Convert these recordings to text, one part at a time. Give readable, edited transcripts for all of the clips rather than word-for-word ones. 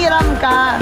manghiram ka.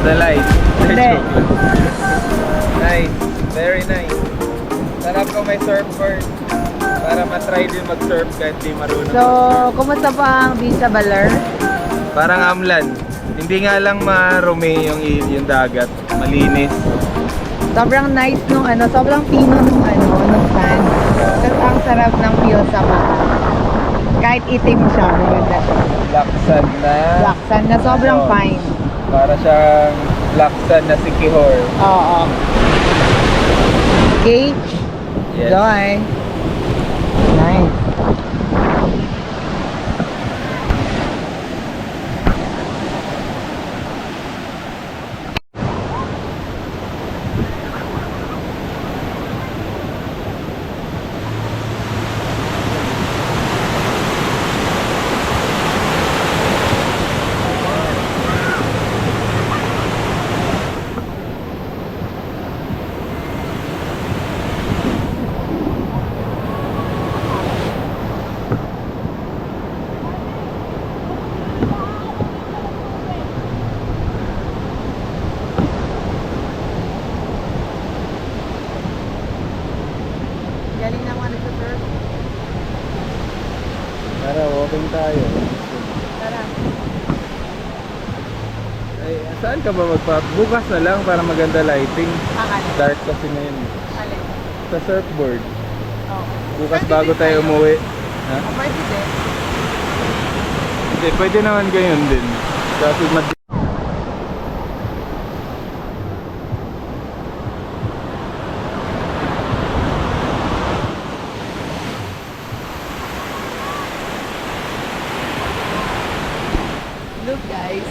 The light. Hindi. Nice. Very nice. Sarap ko may surfboard. Para matry din mag-surf kahit di marunong So, mag-surf. kumusta pa ang Visa Baler? Parang amlan. Hindi nga lang marumi yung dagat. Malinis. Sobrang nice nung sobrang pino nung nung sand. Tapos ang sarap ng feel sa mata. Kahit itim siya, maganda siya. Black sand na. Black sand na sobrang Ano? fine. Para siyang black sand na sikihor. Oo. Okay. Yes. Joy. Nice. Galing naman ito, sir. Tara, walking tayo. Tara. Ay, saan ka ba bukas na lang para maganda lighting. Akan. Dark kasi ngayon. Alin? Sa surfboard. Oo. Bukas Pwede bago din tayo tayo. umuwi. Ha? Pwede din. Hindi, pwede naman ganyan din. Kasi Look, guys.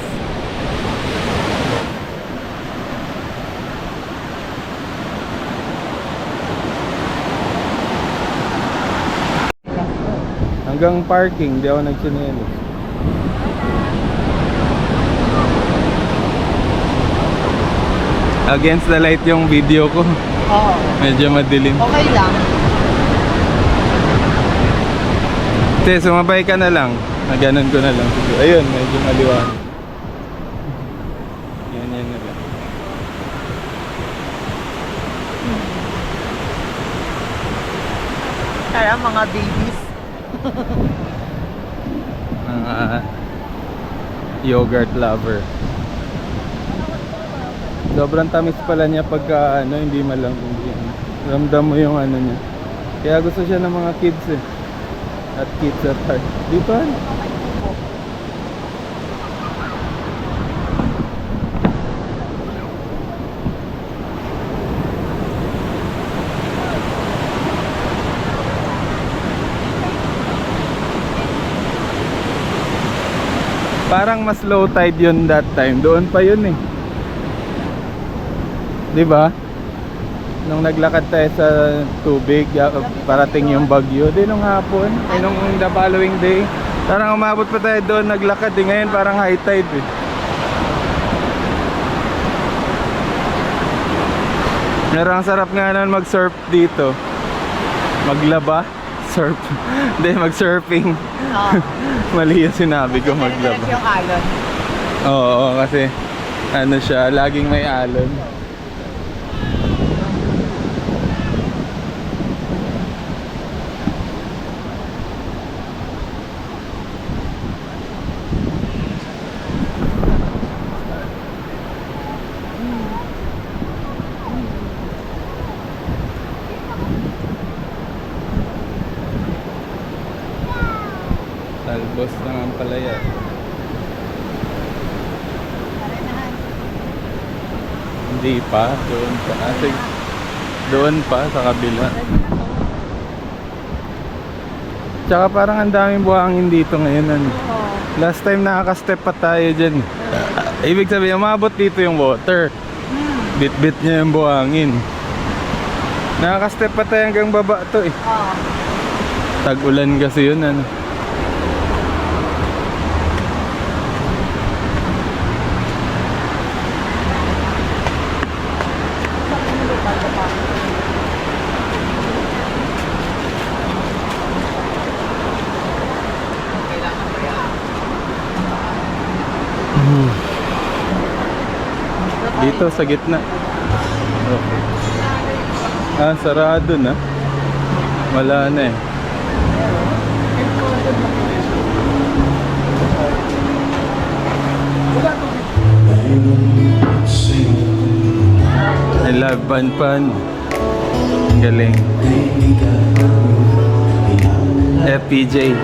hanggang parking, di ako nagsinelos. Against the light yung video ko. Oo. Medyo madilim. Okay lang. Te, sumabay ka na lang. Ganun ko na lang. Ayun, medyo maliwanag. Yan na lang. Tara, mga babies. Mga yogurt lover. Sobrang tamis pala niya pagka hindi malambing. Ramdam mo yung niya. Kaya gusto siya ng mga kids eh. At kids at heart. Di ba? Parang mas low tide yun that time. Doon pa yun eh. Di ba? Nung naglakad tayo sa tubig, parating yung bagyo. Di nung hapon, nung the following day. Parang umabot pa tayo doon, naglakad eh. Ngayon parang high tide eh. Pero ang sarap nga nun mag-surf dito. Maglaba? Surf. Hindi, mag-surfing. Oo. Mali yung sinabi ko, maglaba. Yung alon. Oo, kasi ano siya, laging may alon. Talbos ng Ampalaya. Hindi pa, doon pa. Kasi doon pa sa kabila. Tsaka parang ang daming buhangin dito ngayon. Ano. Last time nakaka-step pa tayo dyan. Ibig sabihin, umabot dito yung water. Bit-bit niya yung buhangin. Nakaka-step pa tayo hanggang baba to eh. Tag-ulan kasi yun ano. Dito sa gitna. Okay. Ah, sarado na. Wala na eh. I love Pan Pan. Ang galing. FPJ.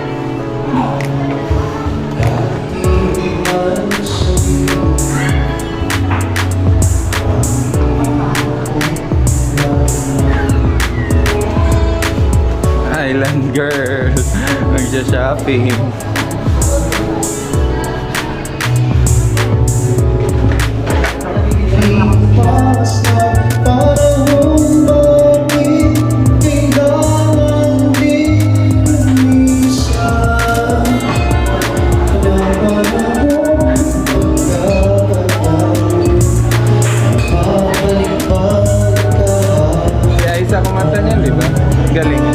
Island girl. Nagsha-shopping. Kaya isa kumanta niyan, di ba? Galing.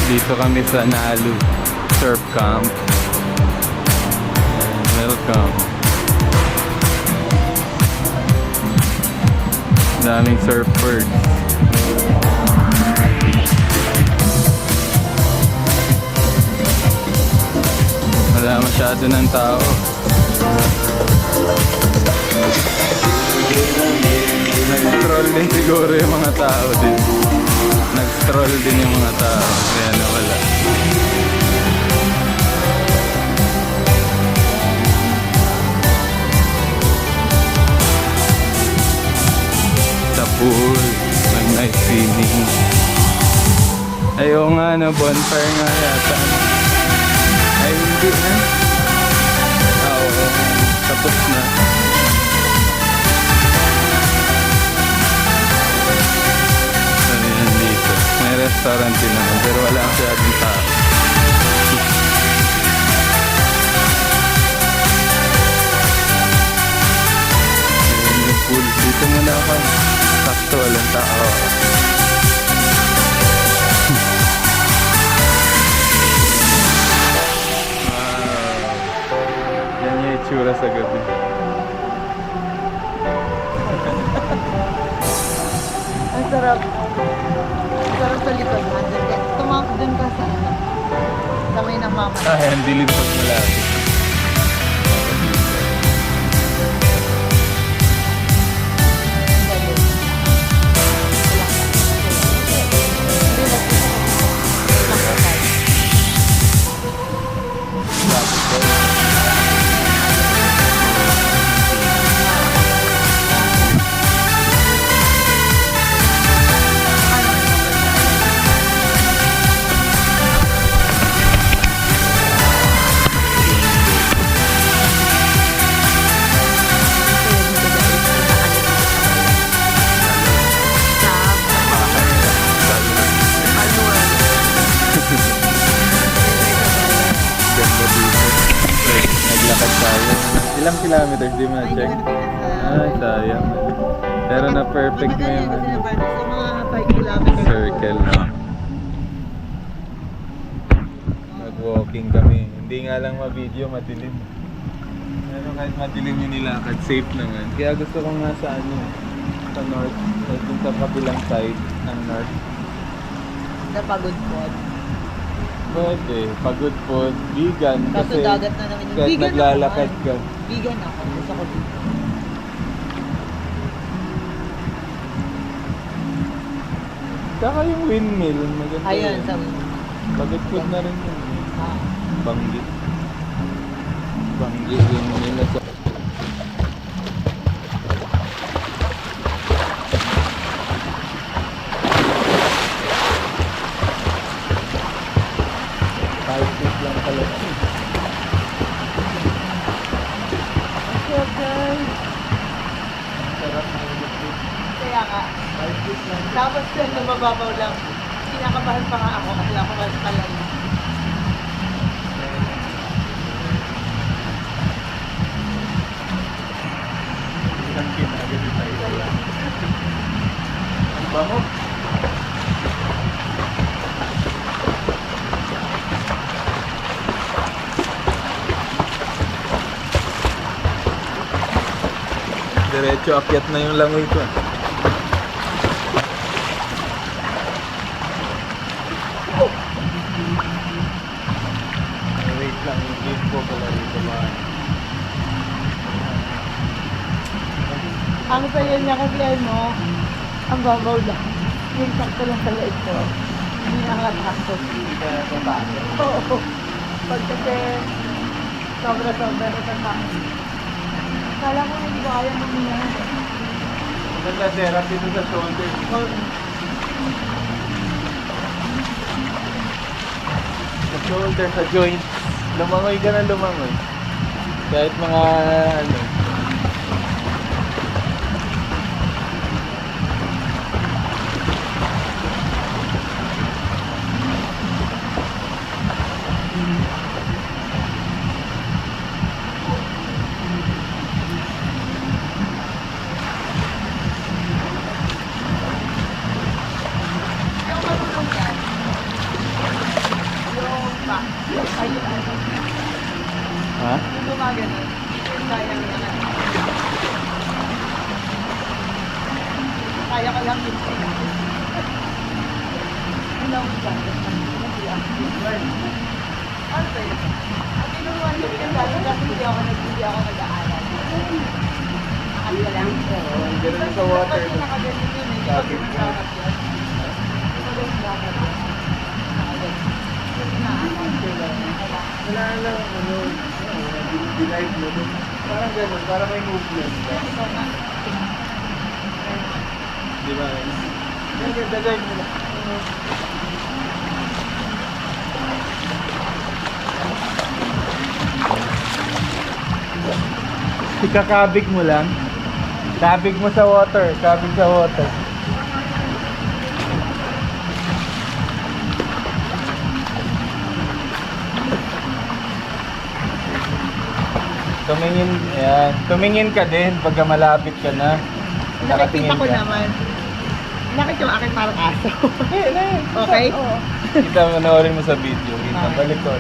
Dito kami sa Nalu Surf Camp. Welcome. Daming surfers. Wala masyado ng tao. Nag-stroll din siguro yung mga tao din. Nag-stroll din yung mga tao. Kaya nawala. Sa pool. Nag-night swimming. Ayaw nga na, bonfire nga yata. Ay, hindi na. Oo, tapos na. Sabi yan dito. May restaurant din naman, pero wala masyadong tao. Ayan yung pool. Dito muna ako. Sakto, walang tao. Yan yung itsura sa gabi. Ang sarap. Ang sarap sa likod. Tumawag dun ka sa ano. Sa may ng mama. Ay, ang dilim pag malapit. Naglakad tayo. Ilang kilometers di mo na-check? Ay, sayang. Pero na-perfect na yung ano, Sa mga 5 kilometers. circle, no? Nag-walking kami. Hindi nga lang ma-video, madilim. Pero kahit madilim yung nilakad, safe naman. Kaya gusto ko nga sa ano, sa north, sa kabilang side ng north. Napagod po. Pwede, pagod po, vegan. Kaso Kasi dagat na naman yung kahit vegan naglalakad ako, ka. Vegan ako. Gusto ko vegan. Saka yung windmill, maganda. Ayun, yun. sa Pagod food na rin yun. ah. Banggi. Banggi windmill at saka- Five feet lang pala. Okay. Sarap na yung food. Kaya ka. 5 feet lang. Tapos din, mababaw lang. Kinakabahan pa nga ako kasi ako mas kalam. Isang kinagad tayo lang. Ang bango. Diretso akyat na yung langoy ko. Wait lang, yung gate ko pala dito man. Ang saya niya kasi ano, ang babaw lang. Yung sakto lang sa leeg ko. Hindi nakakatakot. Hindi ka napapagod. Oo. Pag kasi sobra-sobra natatakot. Kala ko hindi ko kaya maminyan. Maganda therapy dito sa shoulder. Sa shoulder, sa joint. Lumangoy ka na lumangoy. Kahit mga ano. mga ganun. Kaya ko lang. Kaya ko lang yun. Ano ang jacket? Ano ba yun? Ang tinuruan ko yung dati kasi hindi ako nag-aaral. Nakali ka lang. Ganun sa water. Kasi nakaganyan yun eh. Hindi ko pinagkakat yun. Wala lang, ano, delight mo. Parang ganun, parang may movement ka. Di ba? Dagay mo lang. Ikakabig mo lang. Kabig mo sa water. Kabig sa water. Tumingin, ayan. Tumingin ka din pagka malapit ka na. Nakikita ko ka. naman. Nakit yung akin parang aso. Okay? Kita mo, panoorin mo sa video. Kita, Okay. balik ko.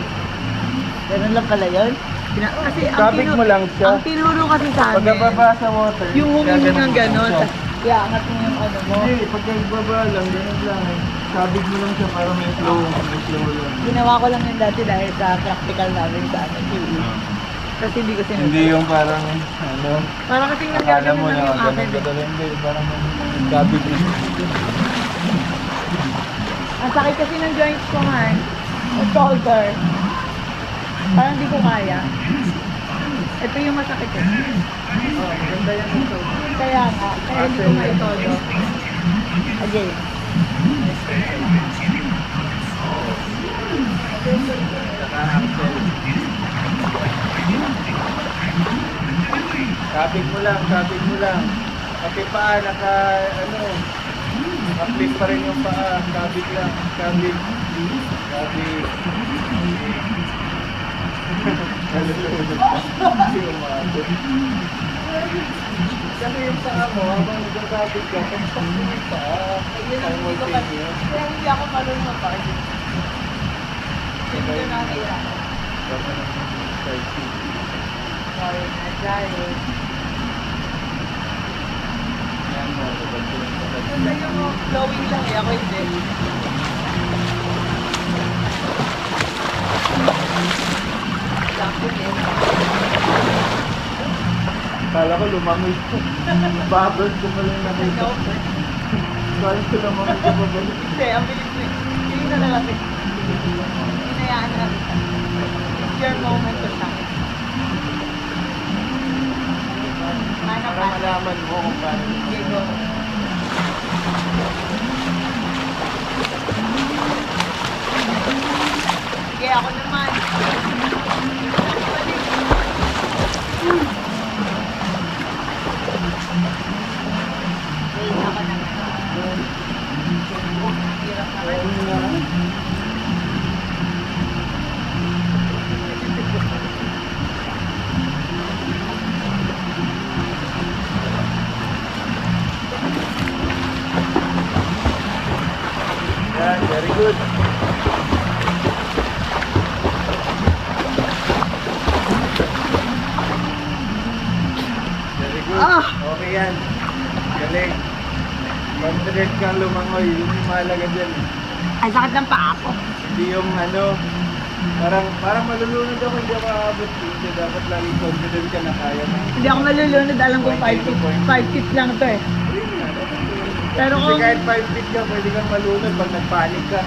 Ganun lang pala yun. Kasi Kabig mo lang siya. Ang tinuro kasi sa amin, Pagka baba sa water. yung humingi gaganon ng mo gano'n, siya. iangat mo yung ano mo. Hindi, pagka baba lang, ganun lang. Kabig mo lang siya para may flow. May flow lang. Ginawa ko lang yun dati dahil sa practical namin sa ano, PE. Kasi hindi ko sinunod. Hindi yung parang, ano, Parang kasing akala nagagano mo lang na yung akin. ganun kadali. Hindi, parang kabig mo. Ang sakit kasi ng joints ko man. Ang shoulder. Parang hindi ko kaya. Ito yung masakit eh. Oh, maganda yan yung shoulder. Kaya nga, kaya hindi ko maitodo. Again. Saka axle. Kabig mo lang, kabig mo lang. Pati paa, naka-flip pa rin yung paa. Kabig lang, kabig. Kabig. Hindi umabot. Kasi yung paa mo, habang nagkakabig ka, pagpak mo yung paa. Simultaneous. Kaya hindi ako marunong mag-party. Hindi ko nakakailangan. Baka ng side seat. Sorry na, dahil. Yan mo, kapag ko lang sa side seat. Sa'yo mo, flowing lang eh. Ako hindi. Sakto din. Kala ko lumangoy ko. Babird ko pala yung nakita. No. Kala ko lumangoy ko pa balik. Hindi, ang bilis mo eh. Hindi na lang natin. Hinayaan na natin. It's your moment to shine. Mana Para pa? malaman mo kung paano. Sige, go. Sige, ako naman. Wait, ako naman. Hirap naman. Yan, very good. Very good. Ah! Okay yan. Galing. Confident kang lumangoy. Yun yung mahalaga dyan. Ay, sakit ng paa ko. Hindi yung parang malulunod ako, hindi ako aabot dito. Dapat lagi confident ka na kaya mo. Hindi ako malulunod. Alam ko 5 feet lang to eh. Pero Kasi kung... kahit 5 feet ka, pwede kang malunod pag nagpanik ka.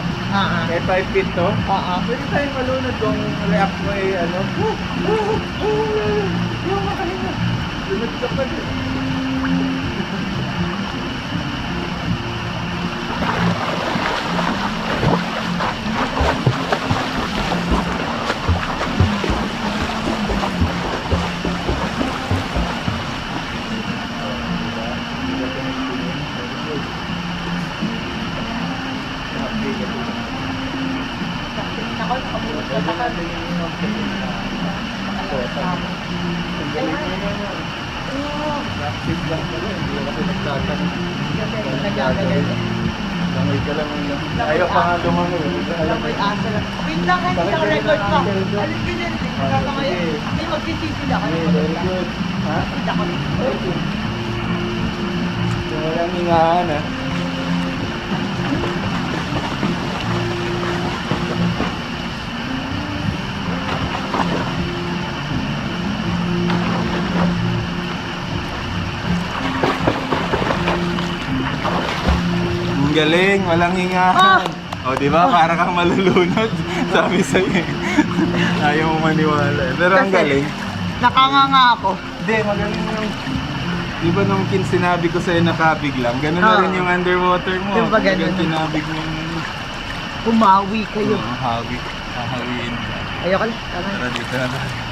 Kahit 5 feet to, pwede tayong malunod kung react mo ay ano. Yung makahinga. Lunod ka pa din. Ako, nakabulot ka pa. Practice lang pala, hindi ako nagtatanong. Nagagagal. Langoy ka lang lang. Ayaw pa nga lumangoy. Alam mo yung asa lang. Wait lang, hindi ka record pa. Alam ko dyan. Hindi, magsisigil ako. Very good. Ha? Walang hingahan ha. Ang galing, walang hingahan. O, di ba? Para kang malulunod. Sabi sa'yo eh. Ayaw mo maniwala eh. Pero ang Kasi- galing. Nakanganga ako. Hindi, magaling yung... Di ba nung sinabi ko sa'yo nakabig lang, ganun na Oo. rin yung underwater mo. Yung ba ganun? Talagang kinabig mo yung Umawi kayo. hawig. Hahawiin. Ayoko na. Tama na. Tara dito na tayo.